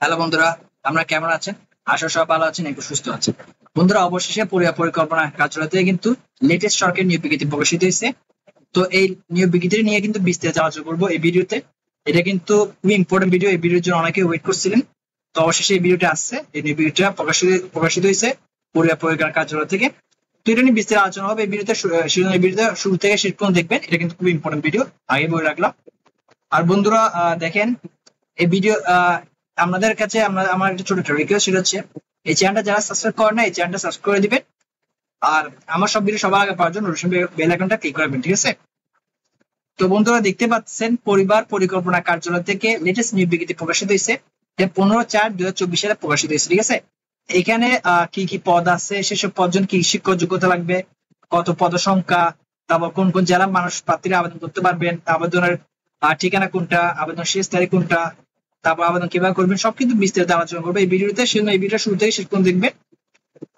Hello বন্ধুরা, আমরা কেমন আছেন? আশা সব ভালো আছেন, একটু সুস্থ আছেন। বন্ধুরা, অবশেষে পরিকল্পনা কার্যালয় থেকে কিন্তু লেটেস্ট সরকারি নিয়োগ বিজ্ঞপ্তি প্রকাশিত হয়েছে। তো এই নিয়োগ বিজ্ঞপ্তি নিয়ে কিন্তু বিস্তারিত আলোচনা করবো এই ভিডিওতে। এটা কিন্তু খুবই ইম্পর্টেন্ট ভিডিও, এই ভিডিওর জন্য অনেকে ওয়েট করছিলেন। তো অবশেষে এই ভিডিওটা আসছে, এই নিয়োগ বিজ্ঞপ্তিটা প্রকাশিত হয়েছে পরিকল্পনা কার্যালয় থেকে। তো এটা নিয়ে বিস্তারিত আলোচনা হবে এই ভিডিওতে। এই ভিডিওতে শুরু থেকে শেষ পর্যন্ত দেখবেন, এটা কিন্তু খুবই ইম্পর্টেন্ট ভিডিও, আগে বলে রাখলাম। আর বন্ধুরা দেখেন এই ভিডিও আমাদের কাছে আমার একটা ছোট রিকোয়েস্ট হচ্ছে, এই চ্যানেলটা যারা সাবস্ক্রাইব করেন না, এই চ্যানেলটা সাবস্ক্রাইব করে দিবেন। আর আমার সব ভিডিও সবার আগে পাওয়ার জন্য বেল আইকনটা ক্লিক করবেন, ঠিক আছে? তো বন্ধুরা দেখতে পাচ্ছেন, পরিবার পরিকল্পনা কার্যালয় থেকে লেটেস্ট নিয়োগ বিজ্ঞপ্তি প্রকাশিত হয়েছে। 15/4/2024 সালে প্রকাশিত হয়েছে, ঠিক আছে? এখানে কি কি পদ আছে, সেসব পদ জন্য কি শিক্ষক যোগ্যতা লাগবে, কত পদ সংখ্যা, তারপর কোন কোন জেলা মানুষ প্রার্থীরা আবেদন করতে পারবেন, আবেদনের ঠিকানা কোনটা, আবেদন শেষ তারিখ কোনটা, তারপর আবেদন কিভাবে করবেন, সব কিন্তু বিস্তারিত আলোচনা করবে এই ভিডিওতে। সেজন্য এই ভিডিও শুরু থেকে শেষ পর্যন্ত দেখবেন।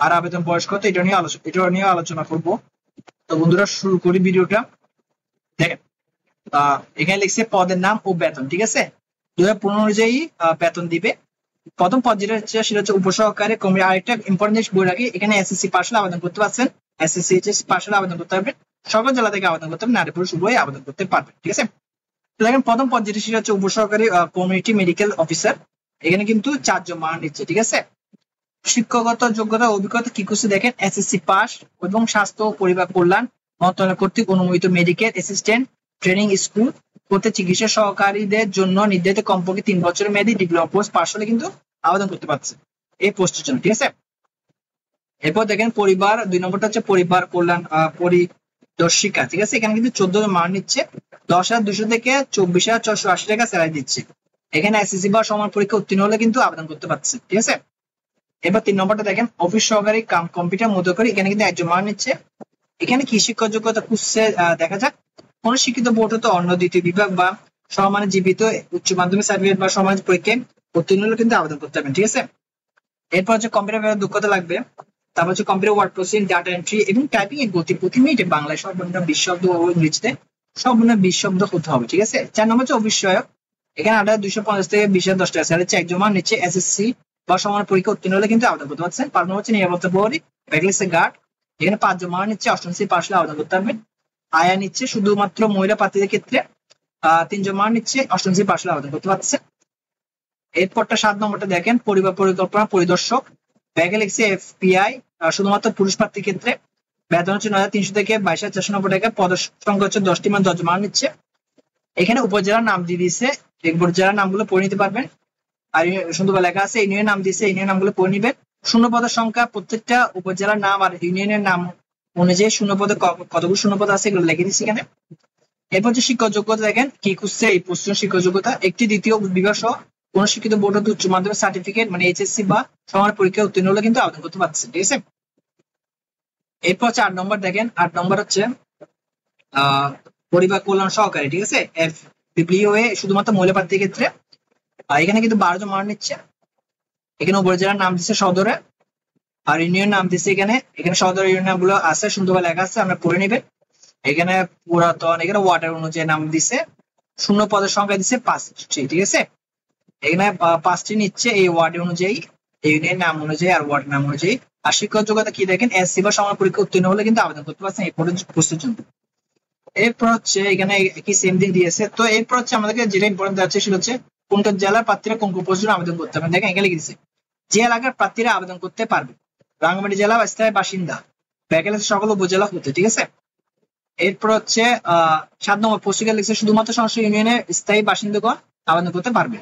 আর আবেদন বয়স কত, এটা নিয়ে আলোচনা করব। তো বন্ধুরা শুরু করি ভিডিওটা। দেখেন এখানে লিখছে পদের নাম ও বেতন, ঠিক আছে? 2015 অনুযায়ী বেতন দিবে। প্রথম পদ যেটা হচ্ছে সেটা হচ্ছে উপসহকারী কর্মী। আরেকটা ইম্পর্টেন্ট জিনিস বলে রাখি, এখানে এসএসসি পাস হলে আবেদন করতে পারছেন, এসএসসি এইচএসসি পাস হলে আবেদন করতে পারবেন। সকল জেলা থেকে আবেদন করতে পারবেন, নারী পুরুষ উভয়ই আবেদন করতে পারবেন, ঠিক আছে? দেখেন প্রথম পদ যেটা সেটা হচ্ছে উপসহকারী কমিউনিটি মেডিকেল অফিসার। এখানে কিন্তু 4 জন মান নিচ্ছে, ঠিক আছে? শিক্ষাগত যোগ্যতা অভিজ্ঞতা কি করছে দেখেন, এসএসসি পাস এবং স্বাস্থ্য ও পরিবার কল্যাণ মন্ত্রণালয় কর্তৃক অনুমোদিত মেডিকেল অ্যাসিস্ট্যান্ট ট্রেনিং স্কুল করতে চিকিৎসা সহকারীদের জন্য নির্ধারিত কমপক্ষে 3 বছরের মেয়াদী ডিপ্লোমা কোর্স পাস হলে কিন্তু আবেদন করতে পারছে এই পোস্টের জন্য, ঠিক আছে? এরপর দেখেন পরিবার 2 নম্বরটা হচ্ছে পরিবার কল্যাণ পরিদর্শিকা, ঠিক আছে? এখানে কিন্তু 14 জন মান নিচ্ছে। 10,200 থেকে 24,480 টাকা স্যালারি দিচ্ছে। এখানে এসএসসি বা সমান পরীক্ষা উত্তীর্ণ হলে কিন্তু আবেদন করতে পারছে, ঠিক আছে? এবার 3 নম্বরটা দেখেন অফিস সহকারী কম্পিউটার মধ্যকারী। এখানে কিন্তু 1 জন মান নিচ্ছে। এখানে কি শিক্ষক যোগ্যতা খুঁজছে দেখা যাক। কোন শিক্ষিত বোর্ড হতে অন্য দ্বিতীয় বিভাগ বা সমমানের জীবিত উচ্চ মাধ্যমিক সার্টিফিকেট বা সমানের পরীক্ষায় উত্তীর্ণ হলে কিন্তু আবেদন করতে পারবেন, ঠিক আছে? এরপর হচ্ছে কম্পিউটার দক্ষতা লাগবে। তারপর হচ্ছে computer word processing, data entry এবং টাইপিং এর গতি প্রতি মিনিটে বাংলায় সর্বনিম্ন 20 শব্দ ও ইংরেজিতে সর্বনিম্ন 20 শব্দ হতে হবে, ঠিক আছে? 4 নম্বর হচ্ছে অভিষয়ক। এখানে 8,250 থেকে 20,10 টাকা স্যালারি হচ্ছে। 1 জন মান নিচ্ছে। এসএসসি বা সমান পরীক্ষা উত্তীর্ণ হলে কিন্তু আবেদন করতে পারছেন। 5 নম্বর হচ্ছে নিরাপত্তা প্রহরী ব্যাকলিস্টের গার্ড। এখানে 5 জন মান নিচ্ছে। 8ম শ্রেণী পাশ হলে আবেদন করতে পারবেন। আয়া নিচ্ছে শুধুমাত্র মহিলা প্রার্থীদের ক্ষেত্রে। 3 জন মান নিচ্ছে। 8ম শ্রেণী পাশ হলে আবেদন করতে পারছে। এরপরটা 7 নম্বরটা দেখেন পরিবার পরিকল্পনা পরিদর্শক। ব্যাগে লিখছে এফপিআই, শুধুমাত্র পুরুষ প্রার্থীর ক্ষেত্রে। বেতন হচ্ছে 9,300 থেকে 22,490 টাকা। পদ সংখ্যা হচ্ছে 10টি, মান 10 জন মান নিচ্ছে। এখানে উপজেলার নাম দিয়ে দিচ্ছে, জেলার নামগুলো পড়ে নিতে পারবেন। আর সুন্দর লেখা আছে ইউনিয়নের নাম দিচ্ছে, ইউনিয়ন নামগুলো পড়ে নিবেন। শূন্য পদের সংখ্যা প্রত্যেকটা উপজেলার নাম আর ইউনিয়নের নাম অনুযায়ী শূন্য পদে কতগুলো শূন্য পদ আছে এগুলো লিখে দিচ্ছি এখানে। এরপর হচ্ছে শিক্ষক যোগ্যতা দেখেন কি খুঁজছে এই প্রশ্ন। শিক্ষক যোগ্যতা একটি দ্বিতীয় বিভাগ সহ কোন শিক্ষিত বোর্ড হতে উচ্চ মাধ্যমিক সার্টিফিকেট মানে এইচএসসি বা সমান পরীক্ষা উত্তীর্ণ হলে কিন্তু আবেদন করতে পারছে, ঠিক আছে? এরপর হচ্ছে 8 নম্বর দেখেন। 8 নম্বর হচ্ছে পরিবার কল্যাণ সহকারী, ঠিক আছে? এফপিপিওএ শুধুমাত্র মহিলা প্রার্থীর ক্ষেত্রে। এখানে কিন্তু 12 জন মান নিচ্ছে। এখানে উপজেলার নাম দিচ্ছে সদরে, আর ইউনিয়ন নাম দিচ্ছে এখানে সদর ইউনিয়ন নামগুলো আছে, সুন্দরভাবে লেখা আছে, আমরা পড়ে নিবেন। এখানে পুরাতন, এখানে ওয়ার্ডের অনুযায়ী নাম দিচ্ছে। শূন্য পদের সংখ্যা দিচ্ছে 5টি, ঠিক আছে? এখানে 5টি নিচ্ছে এই ওয়ার্ড অনুযায়ী, ইউনিয়ন নাম অনুযায়ী আর ওয়ার্ড নাম অনুযায়ী। আর শিক্ষক যোগ্যতা কি দেখেন, এসসি বা সমান পরীক্ষা উত্তীর্ণ হলে কিন্তু আবেদন করতে পারছেন এই পোস্টের জন্য। এরপর হচ্ছে এখানে কি সেম দিক দিয়েছে। তো এরপর হচ্ছে আমাদেরকে যেটা ইম্পর্টেন্ট আছে সেটা হচ্ছে কোনটা জেলার প্রার্থীরা কোন কোন পোস্টের আবেদন করতে পারবেন। দেখেন এখানে লিখেছে যে এলাকার প্রার্থীরা আবেদন করতে পারবে রাঙ্গামাটি জেলা স্থায়ী বাসিন্দা, ব্যাকেলের সকল উপজেলা হতে, ঠিক আছে? এরপর হচ্ছে 7 নম্বর পত্রিকা লিখছে শুধুমাত্র সমস্ত ইউনিয়নের স্থায়ী বাসিন্দাগণ আবেদন করতে পারবে।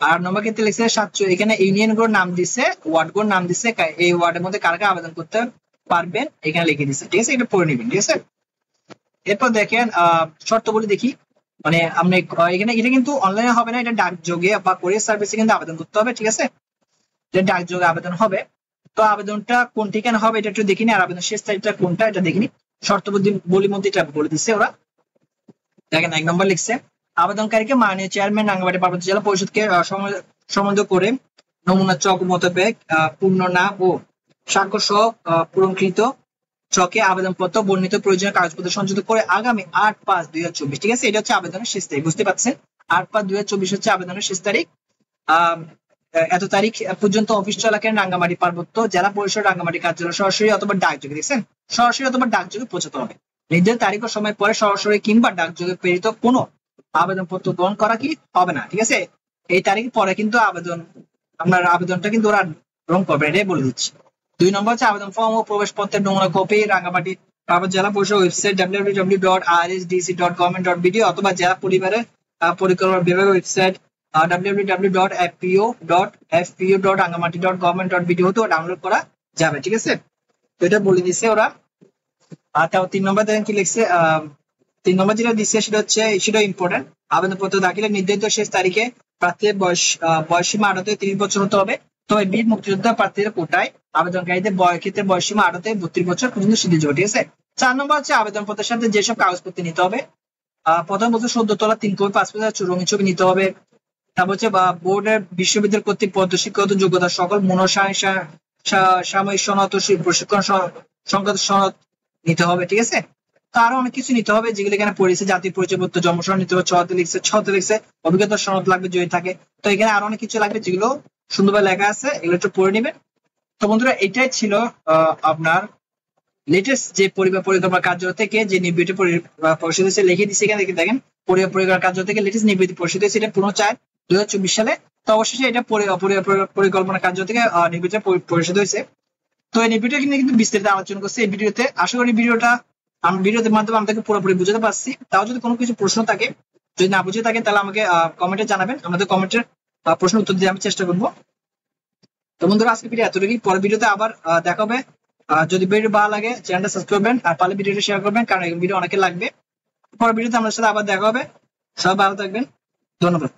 8 নম্বর ক্ষেত্রে লিখছে 7, এখানে ইউনিয়ন গুলোর নাম দিচ্ছে, ওয়ার্ড গুলোর নাম দিচ্ছে, এই ওয়ার্ডের মধ্যে কারা কারা আবেদন করতে পারবেন এখানে লিখে দিচ্ছে, ঠিক আছে? এটা পড়ে নেবেন, ঠিক আছে? এরপর দেখেন শর্তাবলী দেখি। মানে আপনি এখানে এটা কিন্তু অনলাইনে হবে না, এটা ডাকযোগে বা কোরিয়ার সার্ভিসে কিন্তু আবেদন করতে হবে, ঠিক আছে? এটা ডাকযোগে আবেদন হবে। তো আবেদনটা কোন ঠিকানা হবে এটা একটু দেখিনি, আর আবেদন শেষ তারিখটা কোনটা এটা দেখিনি। শর্তাবলীর মধ্যে এটা বলে দিচ্ছে ওরা। দেখেন 1 নম্বর লিখছে আবেদনকারীকে মাননীয় চেয়ারম্যান রাঙ্গামাটি পার্বত্য জেলা পরিষদকে সম্বন্ধ করে নমুনা চক মোতাবেক পূর্ণ নাম ও স্বাক্ষর সহ পূরণকৃত চকে আবেদনপত্র বর্ণিত প্রয়োজনীয় কাগজপত্র সংযুক্ত করে আগামী 8/5/2024, ঠিক আছে? এটা হচ্ছে আবেদনের শেষ তারিখ, বুঝতে পারছেন? 8/5/2024 হচ্ছে আবেদনের শেষ তারিখ। এত তারিখ পর্যন্ত অফিস চলাকালীন রাঙ্গামাটি পার্বত্য জেলা পরিষদ রাঙ্গামাটি কার্যালয় সরাসরি অথবা ডাকযোগে, দেখছেন, সরাসরি অথবা ডাকযোগে পৌঁছাতে হবে। নির্ধারিত তারিখ ও সময় পরে সরাসরি কিংবা ডাকযোগে প্রেরিত কোনো আবেদনপত্র গ্রহণ করা কি হবে না, ঠিক আছে। এই তারিখ পরে কিন্তু আপনার আবেদনটা কিন্তু ওরা গ্রহণ করবে, এটাই বলে দিচ্ছি। 2 নম্বর হচ্ছে আবেদন ফর্ম ও প্রবেশপত্রের নমুনা কপি রাঙ্গামাটি পার্বত্য জেলা পরিষদ ওয়েবসাইট www.rsdc.government.bd অথবা জেলা পরিবারের পরিকল্পনা বিভাগের ওয়েবসাইট www.fpo.rangamati.government.bd হতে ডাউনলোড করা যাবে, ঠিক আছে। তো এটা বলে দিচ্ছে ওরা। আর তাও 3 নম্বর দেখেন কি লিখছে, 3 নম্বর যেটা দিচ্ছে সেটা ইম্পর্টেন্ট। আবেদনপত্র দাখিলের নির্ধারিত শেষ তারিখে প্রার্থীর বয়সসীমা 18 থেকে 30 বছর হতে হবে। তবে বীর মুক্তিযোদ্ধা প্রার্থীদের কোটায় আবেদনকারীদের ক্ষেত্রে বয়সসীমা 18 থেকে 32 বছর পর্যন্ত শিথিল হবে, ঠিক আছে। 4 নম্বর হচ্ছে আবেদনপত্রের সাথে যেসব কাগজপত্র নিতে হবে, প্রথম বছর 14 তলা 3 কপি পাসপোর্ট রঙিন ছবি নিতে হবে। তারপর হচ্ছে বোর্ডের বিশ্ববিদ্যালয় কর্তৃক শিক্ষাগত যোগ্যতা সকল সাময়িক সনদ ও প্রশিক্ষণ সংক্রান্ত সনদ নিতে হবে, ঠিক আছে। তো আরো অনেক কিছু নিতে হবে যেগুলো এখানে পড়েছে, জাতীয় পরিচয়পত্র, জন্মসনদ নিতে হবে, ছতে লিখছে অভিজ্ঞতার সনদ লাগবে যদি থাকে। তো এখানে আরো অনেক কিছু লাগবে যেগুলো সুন্দরভাবে লেখা আছে, এগুলো একটু পড়ে নেবেন। তো বন্ধুরা এটাই ছিল আপনার লেটেস্ট যে পরিবার পরিকল্পনা কার্যালয় থেকে যে নির্বাচিত পরিষদ লিখে দিচ্ছে, এখানে দেখেন পরিবার পরিকল্পনা কার্যালয় থেকে লেটেস্ট নির্বাচিত পরিষদ হয়েছে, এটা 15/4/2024 সালে। তো অবশ্যই এটা পরিকল্পনা কার্যালয় থেকে নির্বাচিত পরিষদ হয়েছে। তো এই ভিডিওটা কিন্তু বিস্তারিত আলোচনা করছে এই ভিডিওতে। আশা করি ভিডিওতে মাধ্যমে আমাদেরকে পুরোপুরি বুঝাতে পারছি। তাও যদি কোনো কিছু প্রশ্ন থাকে, যদি না বুঝে থাকে, তাহলে আমাকে কমেন্টে জানাবেন, আমাদের কমেন্টের প্রশ্ন উত্তর দিয়ে আমি চেষ্টা করবো। তো বন্ধুরা আজকে ভিডিও এতটুকুই, পরের ভিডিওতে আবার দেখা হবে। যদি ভিডিও ভালো লাগে চ্যানেলটা সাবস্ক্রাইব করবেন, আর পারলে ভিডিওটা শেয়ার করবেন, কারণ এই ভিডিও অনেকে লাগবে। পরের ভিডিওতে আমাদের সাথে আবার দেখা হবে। সবাই ভালো থাকবেন, ধন্যবাদ।